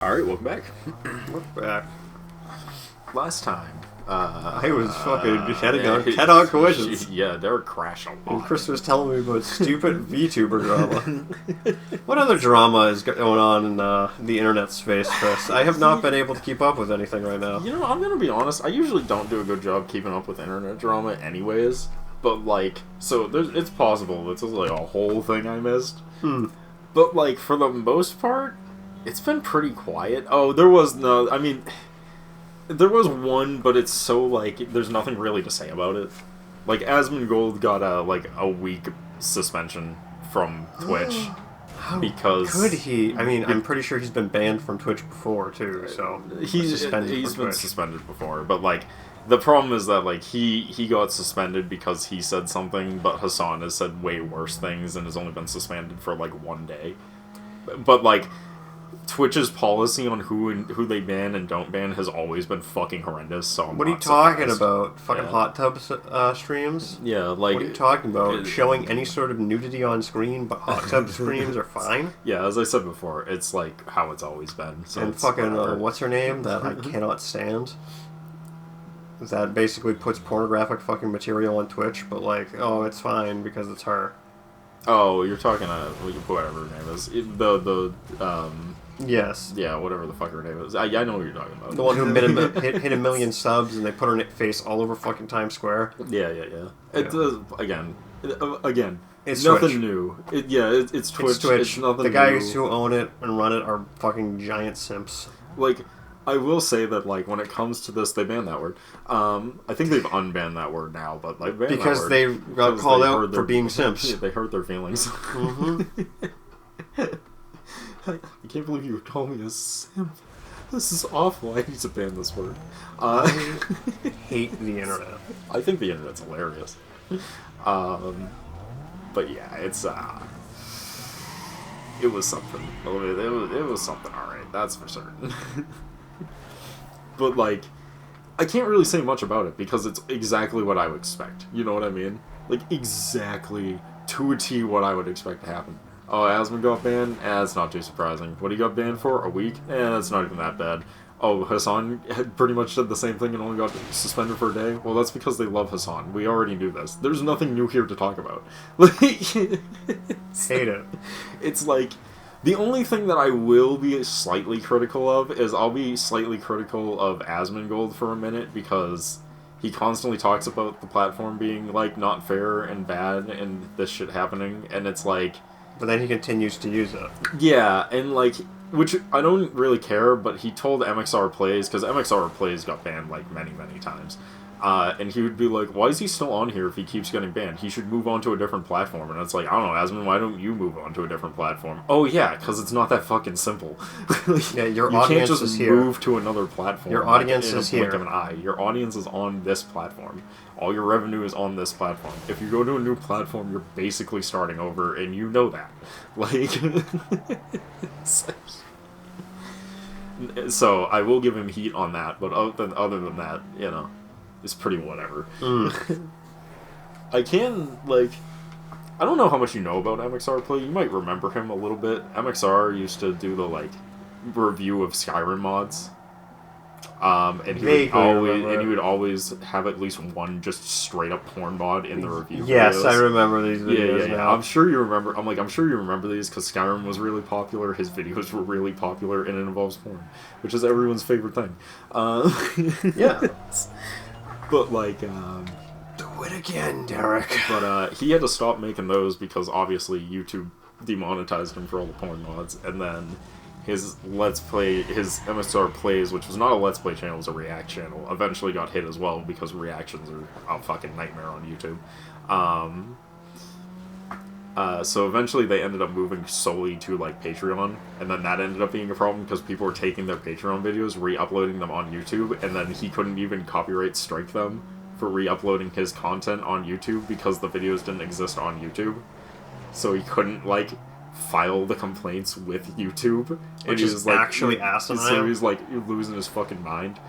Alright, welcome back. We're back. Last time, I was fucking head-on collisions. Yeah, they were crashing a lot. And Chris was telling me about stupid VTuber drama. What other drama is going on in the internet space, Chris? I have not been able to keep up with anything right now. You know, I'm gonna be honest, I usually don't do a good job keeping up with internet drama anyways. But, like, so it's possible this is, like, a whole thing I missed. But, like, for the most part, it's been pretty quiet. Oh, there was one, but it's so, like, there's nothing really to say about it. Like, Asmongold got a week suspension from Twitch. Because could he? I mean, I'm pretty sure he's been banned from Twitch before, too, so... He's been suspended before, but, like, the problem is that, like, he got suspended because he said something, but Hassan has said way worse things and has only been suspended for, like, 1 day. But, like... Twitch's policy on who they ban and don't ban has always been fucking horrendous, so I'm What are you talking about? Fucking hot tub streams? Yeah, like... What are you talking about? Showing any sort of nudity on screen, but hot tub streams are fine? Yeah, as I said before, it's like how it's always been. So and fucking, what's her name that I cannot stand? That basically puts pornographic fucking material on Twitch, but like, oh, it's fine because it's her. Oh, you're talking whatever her name is. Yes. Yeah, whatever the fuck her name is. I know what you're talking about. The one who hit 1 million subs and they put her face all over fucking Times Square. Yeah. It does, again, it's nothing Twitch. New. It's Twitch. It's Twitch. It's nothing the guys new. who own it and run it are fucking giant simps. Like, I will say that, like, when it comes to this, they banned that word. I think they've unbanned that word now, but, like, because they got called out for being simps. Yeah, they hurt their feelings. I can't believe you called me a simp. This is awful. I need to ban this word. I hate the internet. I think the internet's hilarious. But yeah, it's it was something. It was something, alright, that's for certain. But, like, I can't really say much about it because it's exactly what I would expect. You know what I mean? Like, exactly to a T what I would expect to happen. Oh, Asmon got banned? That's not too surprising. What he got banned for? A week? That's not even that bad. Oh, Hassan had pretty much did the same thing and only got suspended for a day? Well, that's because they love Hassan. We already knew this. There's nothing new here to talk about. Like, hate it. It's like, the only thing that I will be slightly critical of is I'll be slightly critical of Asmongold for a minute because he constantly talks about the platform being, like, not fair and bad and this shit happening, and it's like... But then he continues to use it. Yeah, and, like, which I don't really care, but he told MxR Plays, because MxR Plays got banned, like, many, many times. And he would be like, why is he still on here if he keeps getting banned? He should move on to a different platform. And it's like, I don't know, Asmon, why don't you move on to a different platform? Oh, yeah, because it's not that fucking simple. Yeah, your you audience can't just is here. move to another platform. Your audience in a is blink here. of an eye. Your audience is on this platform. All your revenue is on this platform. If you go to a new platform, you're basically starting over, and you know that. Like... So, I will give him heat on that, but other than that, you know... It's pretty whatever. I can, like... I don't know how much you know about MxR Play. You might remember him a little bit. MxR used to do the, like, review of Skyrim mods. And he would always have at least one just straight-up porn mod in the review Yes, videos. I remember these videos Yeah. now. I'm sure you remember... I'm sure you remember these because Skyrim was really popular, his videos were really popular, and it involves porn. Which is everyone's favorite thing. Yeah. But, like, Do it again, Derek. But, he had to stop making those because, obviously, YouTube demonetized him for all the porn mods, and then his Let's Play, his MxR Plays, which was not a Let's Play channel, it was a React channel, eventually got hit as well because reactions are a fucking nightmare on YouTube. So eventually they ended up moving solely to, like, Patreon, and then that ended up being a problem because people were taking their Patreon videos, re-uploading them on YouTube, and then he couldn't even copyright strike them for re-uploading his content on YouTube because the videos didn't exist on YouTube. So he couldn't, like, file the complaints with YouTube. Which is like, actually asinine. So he's, like, losing his fucking mind.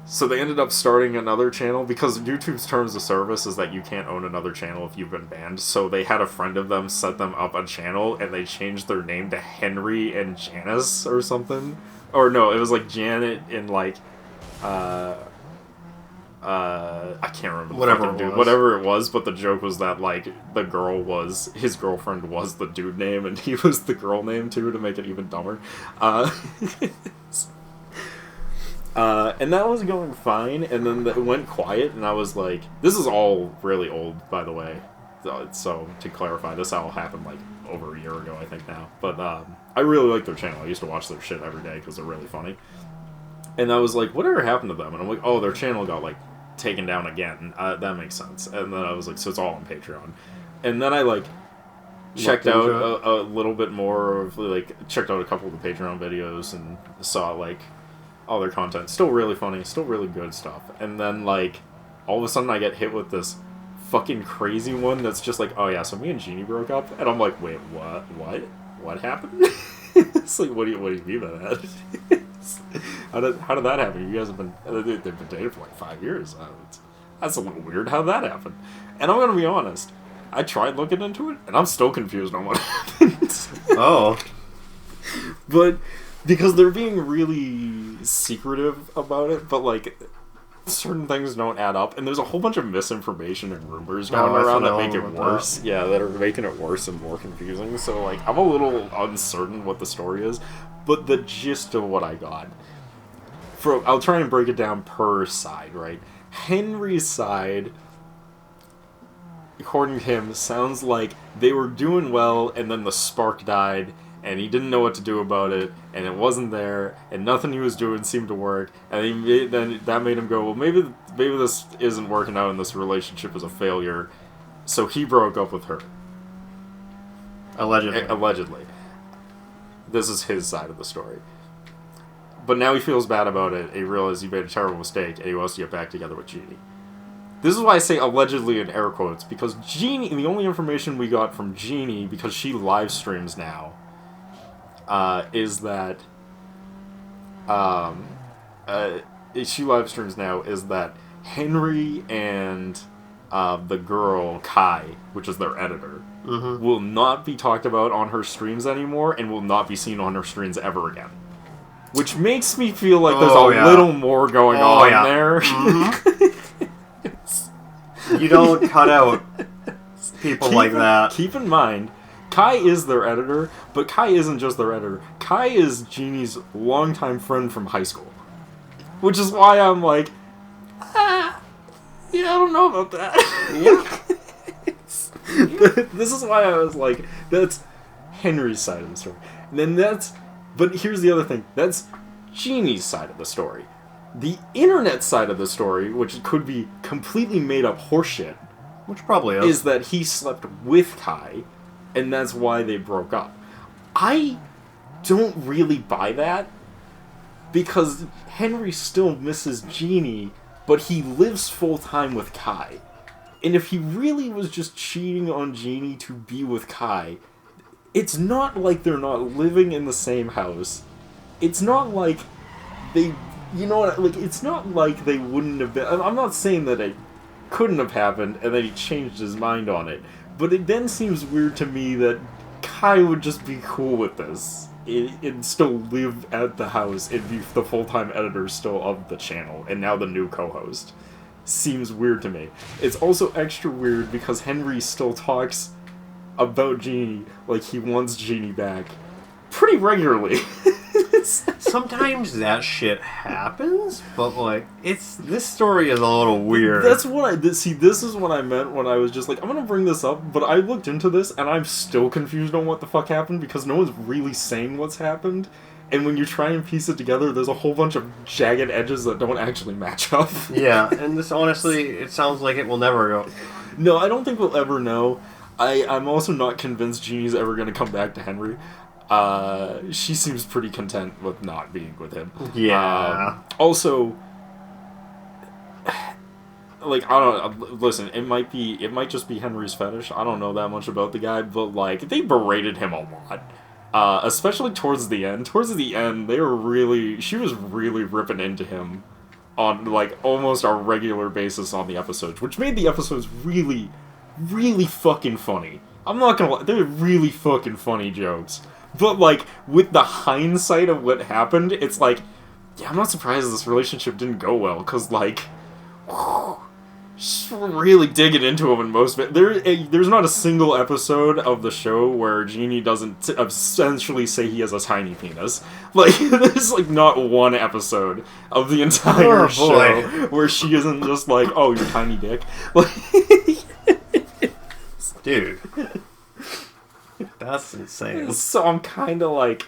So they ended up starting another channel because YouTube's terms of service is that you can't own another channel if you've been banned. So they had a friend of them set them up a channel, and they changed their name to Henry and Janice or something. Or no, it was like Janet and like, I can't remember. Whatever it was, but the joke was that like the girl was his girlfriend was the dude name, and he was the girl name too to make it even dumber. And that was going fine, and then it went quiet, and I was like, this is all really old, by the way. So, to clarify, this all happened, like, over a year ago, I think now. But, I really like their channel. I used to watch their shit every day, because they're really funny. And I was like, whatever happened to them? And I'm like, oh, their channel got, like, taken down again. That makes sense. And then I was like, so it's all on Patreon. And then I, like, checked out a little bit more of, like, checked out a couple of the Patreon videos, and saw, like, all their content. Still really funny, still really good stuff. And then, like, all of a sudden I get hit with this fucking crazy one that's just like, oh yeah, so me and Jeannie broke up. And I'm like, wait, what? What happened? It's like, what do you mean by that? How did that happen? You guys have been, they've been dating for like 5 years. That's a little weird. How'd that happen? And I'm gonna be honest, I tried looking into it, and I'm still confused on what happened. Oh. But because they're being really secretive about it, but, like, certain things don't add up, and there's a whole bunch of misinformation and rumors going around that make it worse. Yeah, that are making it worse and more confusing, so, like, I'm a little uncertain what the story is, but the gist of what I got, I'll try and break it down per side, right? Henry's side, according to him, sounds like they were doing well, and then the spark died, and he didn't know what to do about it, and it wasn't there, and nothing he was doing seemed to work, and then that made him go, well, maybe this isn't working out, and this relationship is a failure, so he broke up with her. Allegedly. This is his side of the story. But now he feels bad about it, and he realizes he made a terrible mistake, and he wants to get back together with Jeannie. This is why I say allegedly in air quotes, because Jeannie, the only information we got from Jeannie, because she live streams now, is that Henry and the girl Kai, which is their editor, will not be talked about on her streams anymore, and will not be seen on her streams ever again. Which makes me feel like there's a little more going on there. You don't cut out people like that. Keep in mind, Kai is their editor, but Kai isn't just their editor. Kai is Jeannie's longtime friend from high school. Which is why I'm like, yeah, I don't know about that. This is why I was like, that's Henry's side of the story. And then but here's the other thing. That's Jeannie's side of the story. The internet side of the story, which could be completely made up horseshit, which probably is that he slept with Kai, and that's why they broke up. I don't really buy that, because Henry still misses Jeannie, but he lives full-time with Kai. And if he really was just cheating on Jeannie to be with Kai, it's not like they're not living in the same house. It's not like they... You know what? Like, it's not like they wouldn't have been... I'm not saying that it couldn't have happened and that he changed his mind on it, but it then seems weird to me that Kai would just be cool with this and still live at the house and be the full-time editor still of the channel, and now the new co-host. Seems weird to me. It's also extra weird because Henry still talks about Jeannie like he wants Jeannie back pretty regularly. Sometimes that shit happens, but like, this story is a little weird. That's what this is what I meant when I was just like, I'm gonna bring this up, but I looked into this and I'm still confused on what the fuck happened because no one's really saying what's happened. And when you try and piece it together, there's a whole bunch of jagged edges that don't actually match up. Yeah, and this honestly, it sounds like it will never go. No, I don't think we'll ever know. I'm also not convinced Jeannie's ever gonna come back to Henry. She seems pretty content with not being with him. Yeah. Also, like, I don't listen, it might just be Henry's fetish. I don't know that much about the guy, but like, they berated him a lot. Especially towards the end. Towards the end, she was really ripping into him on, like, almost our regular basis on the episodes, which made the episodes really, really fucking funny. I'm not gonna lie, they're really fucking funny jokes. But, like, with the hindsight of what happened, it's like, yeah, I'm not surprised this relationship didn't go well, because, like, she's really digging into him in most of it. There's not a single episode of the show where Jeannie doesn't essentially say he has a tiny penis. Like, there's, like, not one episode of the entire show where she isn't just like, oh, you tiny dick. Like, dude. That's insane. So I'm kind of like...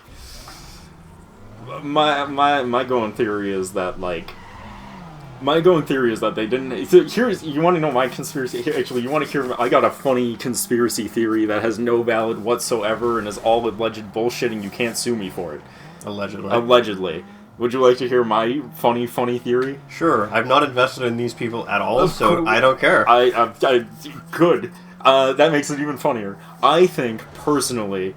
My going theory is that, like... My going theory is that they didn't... So here's... You want to know my conspiracy... Actually, you want to hear... I got a funny conspiracy theory that has no valid whatsoever and is all alleged bullshit and you can't sue me for it. Allegedly. Allegedly. Would you like to hear my funny theory? Sure. I've not invested in these people at all, so I don't care. I good. That makes it even funnier. I think, personally,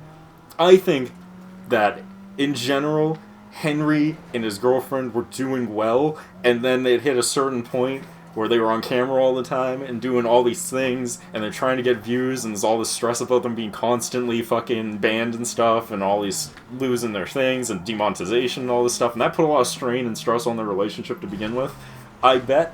that, in general, Henry and his girlfriend were doing well, and then they'd hit a certain point where they were on camera all the time and doing all these things, and they're trying to get views, and there's all this stress about them being constantly fucking banned and stuff, and all these losing their things, and demonetization and all this stuff, and that put a lot of strain and stress on their relationship to begin with. I bet.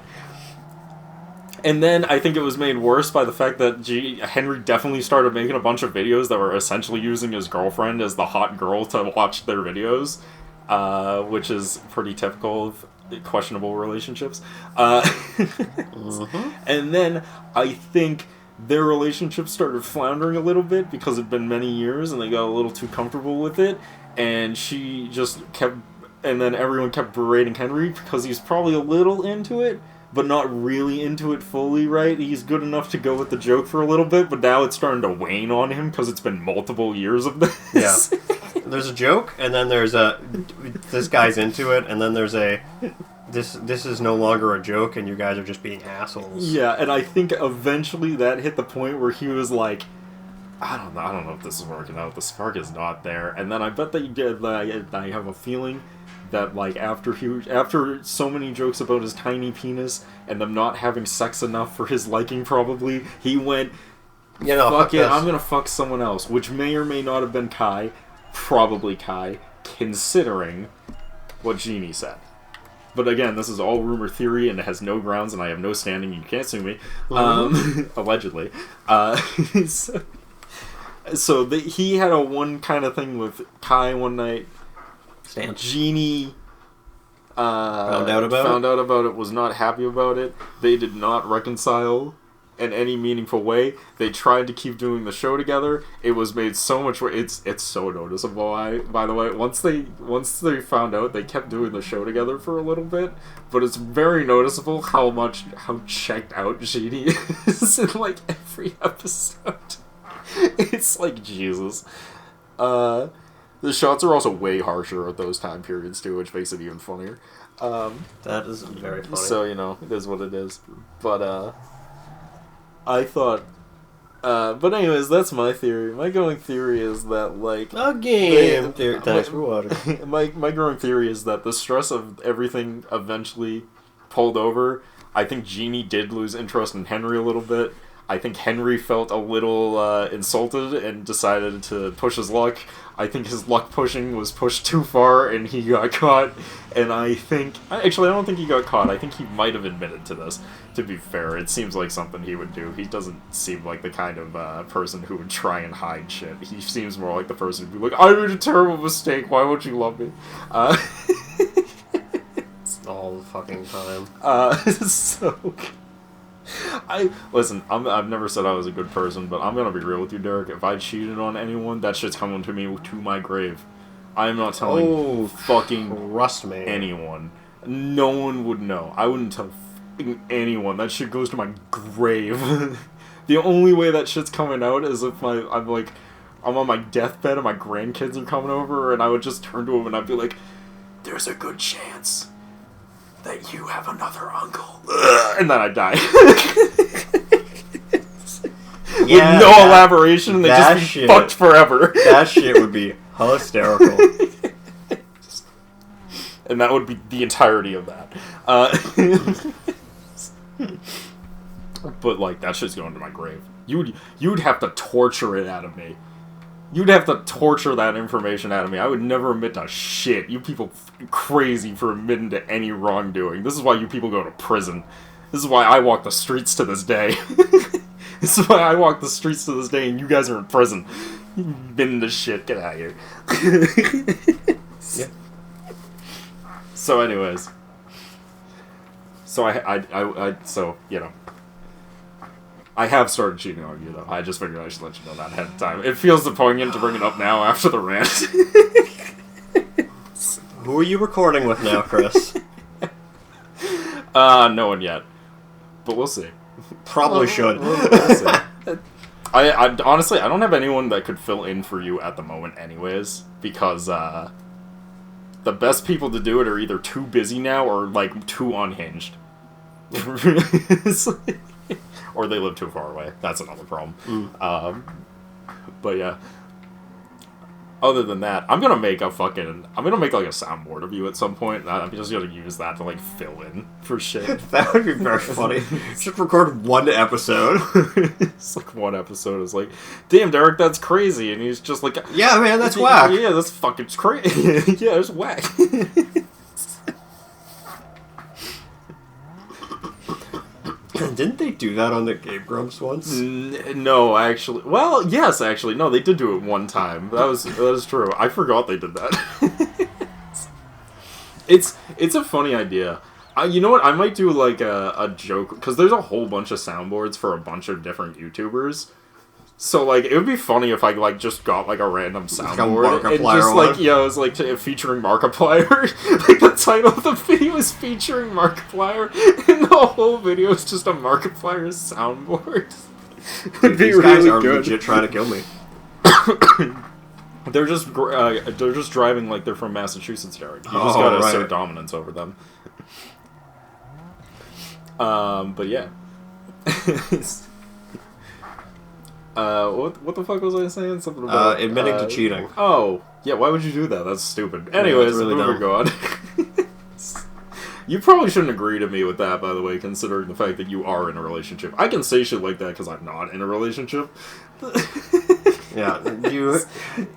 And then I think it was made worse by the fact that Henry definitely started making a bunch of videos that were essentially using his girlfriend as the hot girl to watch their videos, which is pretty typical of questionable relationships. And then I think their relationship started floundering a little bit because it'd been many years and they got a little too comfortable with it, and she just kept... And then everyone kept berating Henry because he's probably a little into it, but not really into it fully, right? He's good enough to go with the joke for a little bit, but now it's starting to wane on him because it's been multiple years of this. Yeah. There's a joke, and then there's a... This guy's into it, and then there's a... This is no longer a joke, and you guys are just being assholes. Yeah, and I think eventually that hit the point where he was like, I don't know if this is working out. The spark is not there. And then I bet that he did. I have a feeling that, like, after so many jokes about his tiny penis and them not having sex enough for his liking, probably, he went, fuck it, I'm gonna fuck someone else, which may or may not have been Kai, probably Kai, considering what Jeannie said. But again, this is all rumor theory and it has no grounds and I have no standing, you can't sue me. Allegedly. So he had a one kind of thing with Kai one night. Jeannie found out about it, was not happy about it. They did not reconcile in any meaningful way. They tried to keep doing the show together. It was made so much worse. It's so noticeable. By the way, once they found out, they kept doing the show together for a little bit, but it's very noticeable how checked out Jeannie is in, like, every episode. It's like, Jesus. The shots are also way harsher at those time periods, too, which makes it even funnier. That is very funny. So, it is what it is. But, I thought... but anyways, that's my theory. My going theory is that, like... Thanks for water. My growing theory is that the stress of everything eventually pulled over. I think Jeannie did lose interest in Henry a little bit. I think Henry felt a little insulted and decided to push his luck. I think his luck pushing was pushed too far and he got caught. And I don't think he got caught. I think he might have admitted to this, to be fair. It seems like something he would do. He doesn't seem like the kind of person who would try and hide shit. He seems more like the person who'd be like, I made a terrible mistake, why won't you love me? All the fucking time. So... Listen, I've never said I was a good person, but I'm gonna be real with you, Derek. If I cheated on anyone, that shit's coming to me to my grave. I am not telling trust me. anyone. No one would know. I wouldn't tell anyone. That shit goes to my grave. The only way that shit's coming out is if I'm on my deathbed and my grandkids are coming over, and I would just turn to them and I'd be like, "There's a good chance that you have another uncle," and then I die. With no elaboration, they just be fucked forever. That shit would be hysterical. And that would be the entirety of that. But like that shit's going to my grave. You'd have to torture it out of me. You'd have to torture that information out of me. I would never admit to shit. You people crazy for admitting to any wrongdoing. This is why you people go to prison. This is why I walk the streets to this day. This is why I walk the streets to this day and you guys are in prison. You've been into shit. Get out of here. Yeah. So anyways. So so, you know. I have started cheating on you, though. I just figured I should let you know that ahead of time. It feels poignant to bring it up now after the rant. Who are you recording with now, Chris? No one yet. But we'll see. Probably should. We'll see. I honestly, I don't have anyone that could fill in for you at the moment anyways, because, the best people to do it are either too busy now or, like, too unhinged. Or they live too far away. That's another problem. But yeah. Other than that, I'm gonna make like a soundboard of you at some point, and I'm just gonna use that to like fill in for shit. That would be very funny. Just record one episode. It's like one episode is like, damn Derek, that's crazy, and he's just like, yeah man, that's whack. Yeah, that's fucking crazy. Yeah, it's whack. Didn't they do that on the Game Grumps once? No, actually. Well, yes, actually. No, they did do it one time. That is true. I forgot they did that. It's a funny idea. You know what? I might do like a joke, because there's a whole bunch of soundboards for a bunch of different YouTubers. So like it would be funny if I like just got like a random soundboard like and just like one. yeah, it was like featuring Markiplier. Like the title of the video is featuring Markiplier, and the whole video is just a Markiplier soundboard. Dude, these guys are legit trying to kill me. They're just driving like they're from Massachusetts, Derek. You just gotta assert dominance over them. But yeah. What the fuck was I saying? Something about admitting to cheating. Oh, yeah. Why would you do that? That's stupid. Anyways, really moving on. You probably shouldn't agree to me with that, by the way, considering the fact that you are in a relationship. I can say shit like that because I'm not in a relationship. Yeah,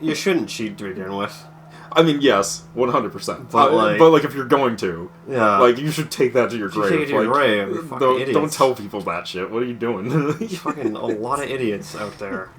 you shouldn't cheat to begin with. I mean, yes, 100%. But like, if you're going to, yeah, like, you should take that to your grave. Take it to your grave. You fucking idiots. Don't tell people that shit. What are you doing? There's fucking a lot of idiots out there.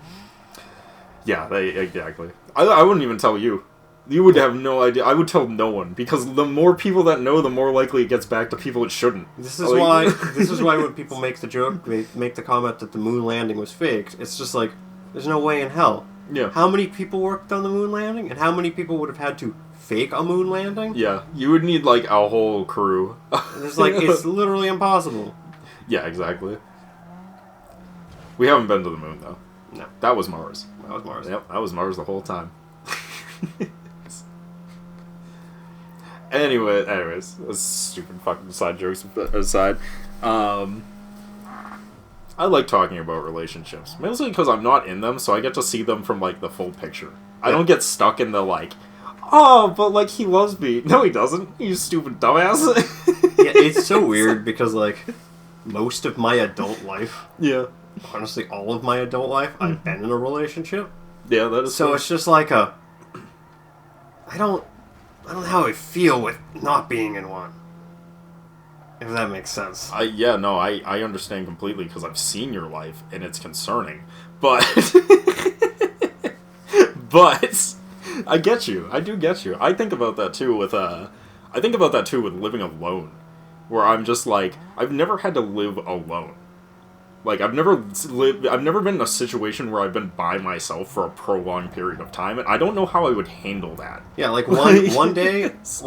Yeah, exactly. I wouldn't even tell you. You would have no idea. I would tell no one, because the more people that know, the more likely it gets back to people it shouldn't. This is why when people make the joke, make the comment that the moon landing was faked, it's just like, there's no way in hell. Yeah. How many people worked on the moon landing, and how many people would have had to fake a moon landing? Yeah, you would need like a whole crew. It's literally impossible. Yeah, exactly. We haven't been to the moon though. No, that was Mars. That was Mars. Yep, that was Mars the whole time. Anyways, stupid fucking side jokes aside. I like talking about relationships, mostly because I'm not in them, so I get to see them from like the full picture. I don't get stuck in the like, oh, but like he loves me. No, he doesn't. You stupid dumbass. Yeah, it's so weird because like most of my adult life, yeah, honestly, all of my adult life, I've been in a relationship. Yeah, that is. So true. It's just like I don't know how I feel with not being in one. If that makes sense. I understand completely because I've seen your life and it's concerning. But I get you. I do get you. I think about that too with living alone, where I'm just like, I've never had to live alone. Like I've never been in a situation where I've been by myself for a prolonged period of time, and I don't know how I would handle that. Yeah, like one day is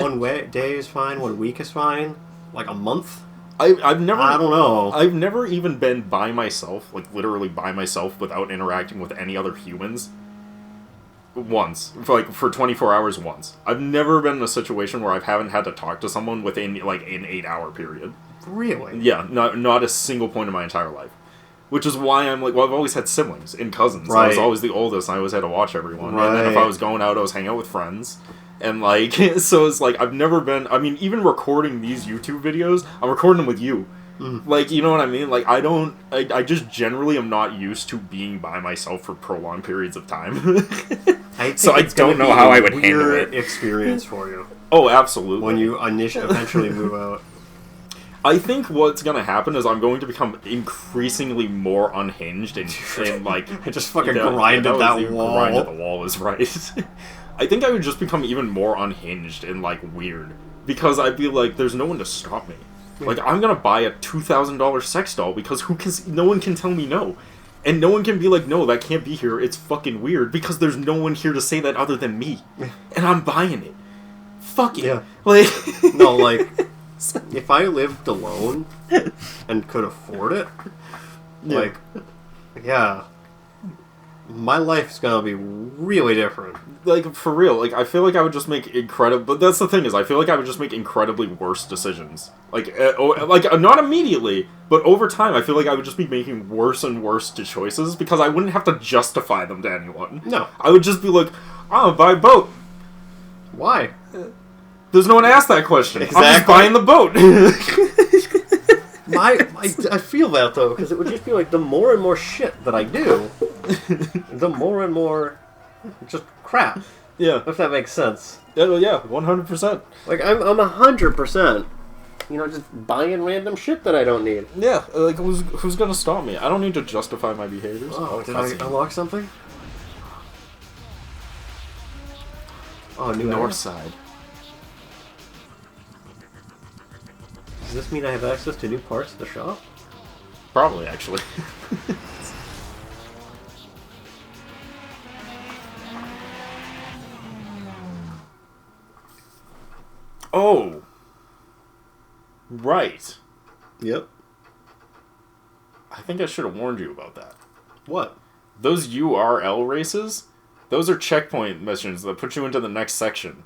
fine, 1 week is fine. Like a month? I've never... I don't know. I've never even been by myself, like literally by myself, without interacting with any other humans. Once. For 24 hours once. I've never been in a situation where I haven't had to talk to someone within, like, an 8-hour period. Really? Yeah, not a single point in my entire life. Which is why I'm like, well, I've always had siblings and cousins. Right. I was always the oldest, and I always had to watch everyone. Right. And then if I was going out, I was hanging out with friends. And, like, so it's like, I've never been... I mean, even recording these YouTube videos, I'm recording them with you. Like, you know what I mean? Like, I just generally am not used to being by myself for prolonged periods of time. So I don't know how I would handle it. Experience for you. Oh, absolutely. When you eventually move out. I think what's gonna happen is I'm going to become increasingly more unhinged and like... I just fucking grinded that wall. Grinded the wall is right. I think I would just become even more unhinged and, like, weird. Because I'd be like, there's no one to stop me. Like, I'm gonna buy a $2,000 sex doll because no one can tell me no. And no one can be like, no, that can't be here, it's fucking weird, because there's no one here to say that other than me. And I'm buying it. Fuck it. Yeah. Like... No, like, if I lived alone and could afford it, like, yeah, my life's gonna be really different. Like, for real, like, I feel like I would just make but that's the thing, is I feel like I would just make incredibly worse decisions. Like, not immediately, but over time, I feel like I would just be making worse and worse choices, because I wouldn't have to justify them to anyone. No. I would just be like, I'm gonna buy a boat. Why? There's no one to ask that question. Exactly. I'm just buying the boat. I feel that, though, because it would just be like, the more and more shit that I do, the more and more just crap. Yeah. If that makes sense. Yeah, 100%. Like, I'm 100%, just buying random shit that I don't need. Yeah, like, who's gonna stop me? I don't need to justify my behaviors. Oh, did I unlock something? Oh, new North area? side. Does this mean I have access to new parts of the shop? Probably, actually. Oh! Right. Yep. I think I should have warned you about that. What? Those URL races, those are checkpoint missions that put you into the next section.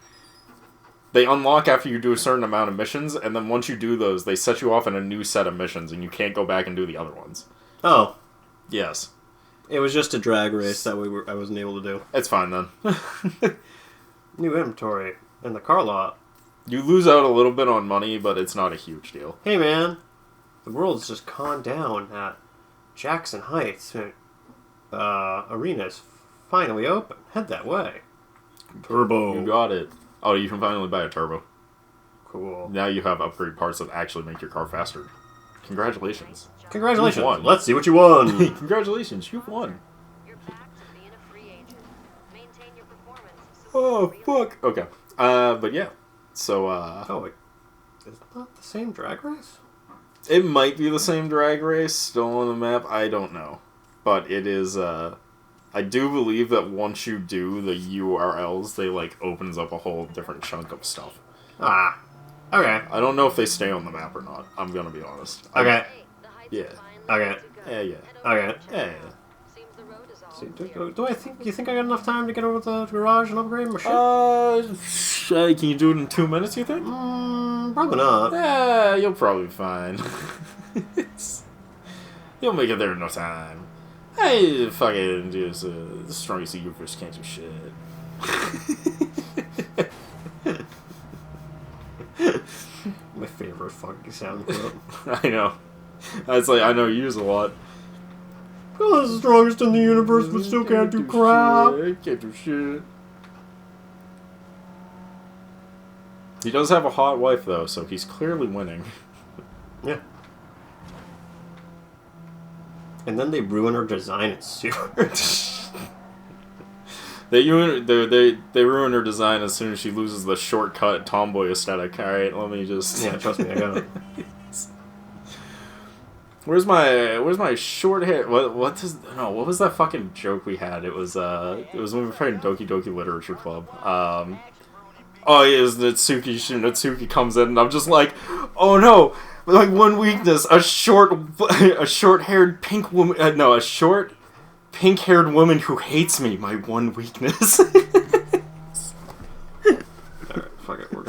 They unlock after you do a certain amount of missions, and then once you do those, they set you off in a new set of missions, and you can't go back and do the other ones. Oh. Yes. It was just a drag race that I wasn't able to do. It's fine, then. New inventory in the car lot. You lose out a little bit on money, but it's not a huge deal. Hey, man. The world's just calmed down at Jackson Heights. Arena is finally open. Head that way. Turbo. You got it. Oh, you can finally buy a turbo. Cool. Now you have upgrade parts that actually make your car faster. Congratulations. Congratulations. You've won. Let's see what you won. Congratulations, you've won. Oh, fuck. Okay. But yeah. So, Oh, wait. Is that the same drag race? it might be the same drag race still on the map. I don't know. But it is, I do believe that once you do the URLs, they, like, opens up a whole different chunk of stuff. Ah. Okay. I don't know if they stay on the map or not. I'm gonna be honest. Okay. Yeah. Okay. Yeah. Okay. Yeah. See, you think I got enough time to get over to the garage and upgrade my shit? Can you do it in 2 minutes, you think? Probably not. Yeah, you'll probably be fine. You'll make it there in no time. Hey, fucking just the strongest of you first can't do shit. My favorite fucking sound clip. I know. It's like, I know you use a lot. Oh, the strongest in the universe, but still can't do crap. Shit. Can't do shit. He does have a hot wife, though, so he's clearly winning. Yeah. And then they ruin her design. It's super. They ruin her design as soon as she loses the shortcut tomboy aesthetic. All right, let me just. Yeah, trust me, I got it. Where's my short hair? What was that fucking joke we had? It was when we were playing Doki Doki Literature Club. Oh yeah, it's Natsuki. Natsuki comes in, and I'm just like, oh no, like one weakness, a short-haired pink woman. A short, pink-haired woman who hates me. My one weakness. Alright, fuck it, we're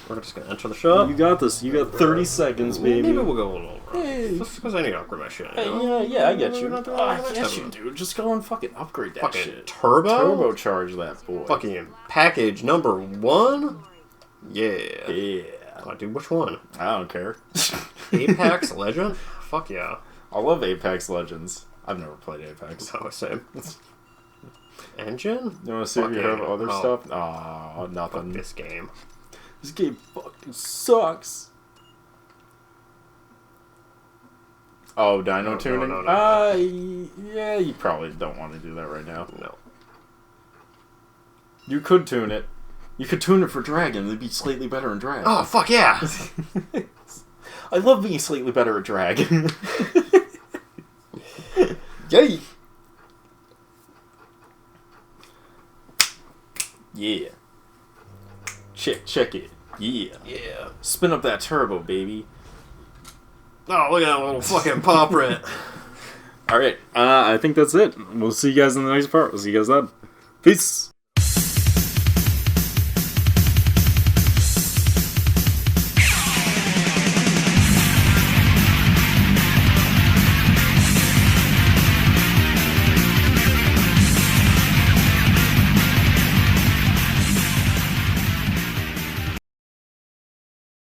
We're just gonna enter the shop. You got this. You got 30 seconds, baby. Maybe we'll go a little over. Hey. Just because I need to upgrade my shit. Hey, You know? yeah, I get We're you. not doing I that get type you, of- dude. Just go and fucking upgrade that Fucking shit. turbo? Turbocharge that boy. Fucking package number 1? Yeah. Yeah. Oh, dude, which one? I don't care. Apex Legend? Fuck yeah. I love Apex Legends. I've never played Apex. Oh, same. Engine? You want to see if you Fucking- have other oh. stuff? Oh, Fuck nothing. this game. This game fucking sucks. Oh, dyno tuning? no. Yeah, you probably don't want to do that right now. No. You could tune it. You could tune it for Dragon. It'd be slightly better in Dragon. Oh, fuck yeah! I love being slightly better at Dragon. Yay! Yeah. Check it. Yeah. Yeah. Spin up that turbo, baby. Oh, look at that little fucking paw print. Alright, I think that's it. We'll see you guys in the next part. We'll see you guys then. Peace!